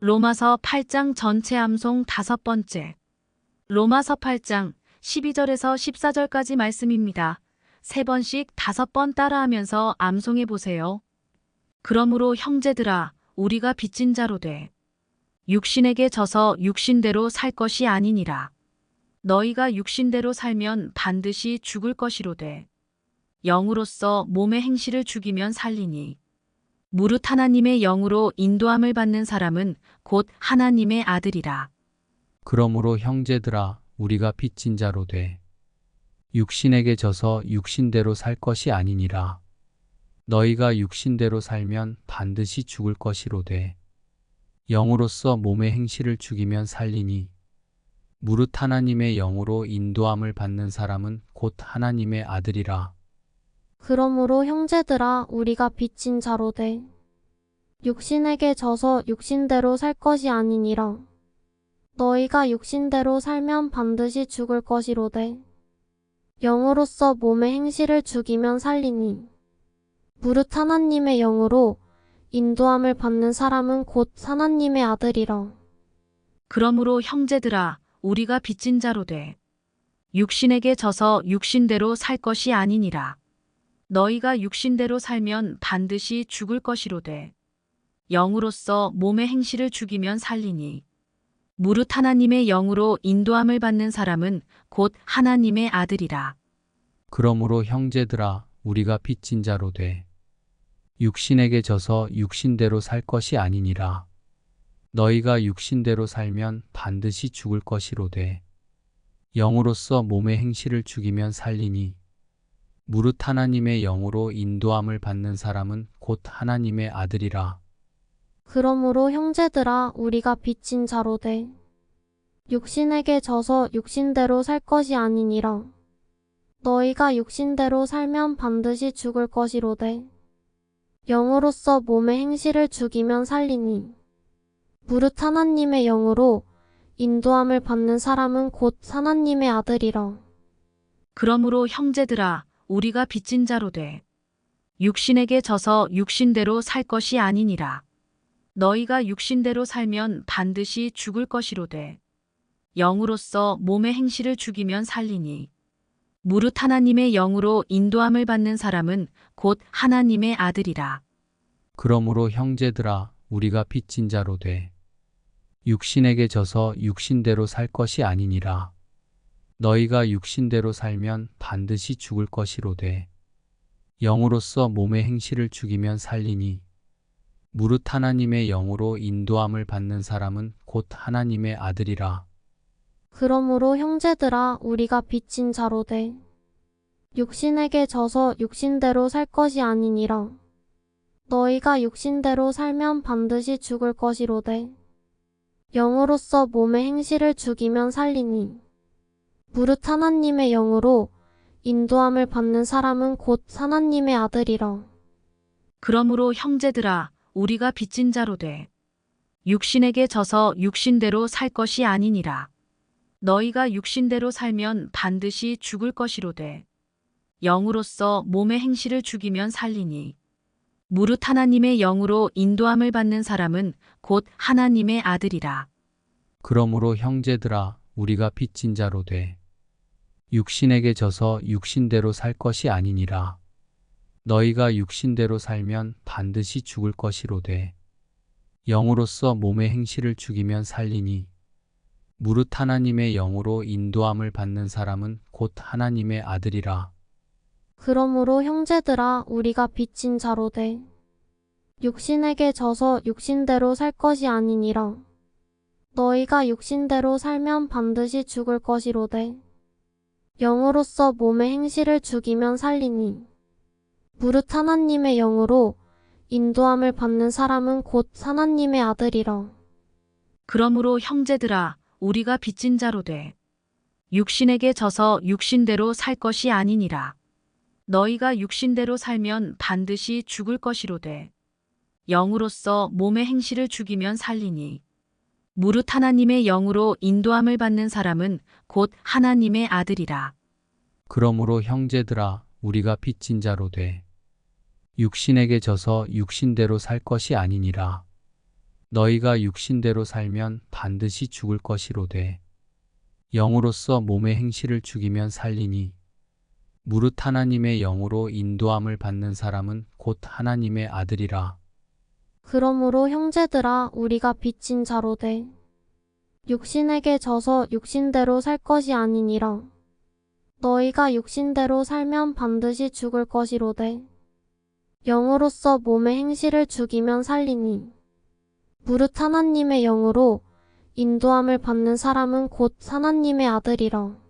로마서 8장 전체 암송 5번째. 로마서 8장 12절에서 14절까지 말씀입니다. 3번씩 5번 따라하면서 암송해 보세요. 그러므로 형제들아, 우리가 빚진 자로 돼 육신에게 져서 육신대로 살 것이 아니니라. 너희가 육신대로 살면 반드시 죽을 것이로되 영으로서 몸의 행실을 죽이면 살리니 무릇 하나님의 영으로 인도함을 받는 사람은 곧 하나님의 아들이라. 그러므로 형제들아, 우리가 빚진 자로 돼 육신에게 져서 육신대로 살 것이 아니니라. 너희가 육신대로 살면 반드시 죽을 것이로되 영으로서 몸의 행실을 죽이면 살리니 무릇 하나님의 영으로 인도함을 받는 사람은 곧 하나님의 아들이라. 그러므로 형제들아, 우리가 빚진 자로 돼 육신에게 져서 육신대로 살 것이 아니니라. 너희가 육신대로 살면 반드시 죽을 것이로되 영으로서 몸의 행실을 죽이면 살리니 무릇 하나님의 영으로 인도함을 받는 사람은 곧 하나님의 아들이라. 그러므로 형제들아, 우리가 빚진 자로 돼 육신에게 져서 육신대로 살 것이 아니니라. 너희가 육신대로 살면 반드시 죽을 것이로되 영으로서 몸의 행실을 죽이면 살리니 무릇 하나님의 영으로 인도함을 받는 사람은 곧 하나님의 아들이라. 그러므로 형제들아, 우리가 빚진 자로 돼 육신에게 져서 육신대로 살 것이 아니니라. 너희가 육신대로 살면 반드시 죽을 것이로되 영으로서 몸의 행실을 죽이면 살리니 무릇 하나님의 영으로 인도함을 받는 사람은 곧 하나님의 아들이라. 그러므로 형제들아, 우리가 빚진 자로 돼 육신에게 져서 육신대로 살 것이 아니니라. 너희가 육신대로 살면 반드시 죽을 것이로되 영으로서 몸의 행실을 죽이면 살리니 무릇 하나님의 영으로 인도함을 받는 사람은 곧 하나님의 아들이라. 그러므로 형제들아, 우리가 빚진 자로 돼 육신에게 져서 육신대로 살 것이 아니니라. 너희가 육신대로 살면 반드시 죽을 것이로되 영으로서 몸의 행실을 죽이면 살리니 무릇 하나님의 영으로 인도함을 받는 사람은 곧 하나님의 아들이라. 그러므로 형제들아, 우리가 빚진 자로 돼 육신에게 져서 육신대로 살 것이 아니니라. 너희가 육신대로 살면 반드시 죽을 것이로되 영으로서 몸의 행실을 죽이면 살리니 무릇 하나님의 영으로 인도함을 받는 사람은 곧 하나님의 아들이라. 그러므로 형제들아, 우리가 빚진 자로 돼 육신에게 져서 육신대로 살 것이 아니니라. 너희가 육신대로 살면 반드시 죽을 것이로되 영으로서 몸의 행실을 죽이면 살리니 무릇 하나님의 영으로 인도함을 받는 사람은 곧 하나님의 아들이라. 그러므로 형제들아, 우리가 빚진 자로 돼 육신에게 져서 육신대로 살 것이 아니니라. 너희가 육신대로 살면 반드시 죽을 것이로되 영으로서 몸의 행실을 죽이면 살리니 무릇 하나님의 영으로 인도함을 받는 사람은 곧 하나님의 아들이라. 그러므로 형제들아, 우리가 빚진 자로 돼 육신에게 져서 육신대로 살 것이 아니니라. 너희가 육신대로 살면 반드시 죽을 것이로되 영으로서 몸의 행실을 죽이면 살리니 무릇 하나님의 영으로 인도함을 받는 사람은 곧 하나님의 아들이라. 그러므로 형제들아, 우리가 빚진 자로 돼 육신에게 져서 육신대로 살 것이 아니니라. 너희가 육신대로 살면 반드시 죽을 것이로되 영으로서 몸의 행실을 죽이면 살리니 무릇 하나님의 영으로 인도함을 받는 사람은 곧 하나님의 아들이라. 그러므로 형제들아, 우리가 빚진 자로 돼 육신에게 져서 육신대로 살 것이 아니니라. 너희가 육신대로 살면 반드시 죽을 것이로되 영으로서 몸의 행실을 죽이면 살리니 무릇 하나님의 영으로 인도함을 받는 사람은 곧 하나님의 아들이라. 그러므로 형제들아, 우리가 빚진 자로 돼 육신에게 져서 육신대로 살 것이 아니니라. 너희가 육신대로 살면 반드시 죽을 것이로되 영으로서 몸의 행실을 죽이면 살리니 무릇 하나님의 영으로 인도함을 받는 사람은 곧 하나님의 아들이라. 그러므로 형제들아 우리가 빚진 자로되 육신에게 져서 육신대로 살 것이 아니니라. 너희가 육신대로 살면 반드시 죽을 것이로되 영으로서 몸의 행실을 죽이면 살리니 무릇 하나님의 영으로 인도함을 받는 사람은 곧 하나님의 아들이라.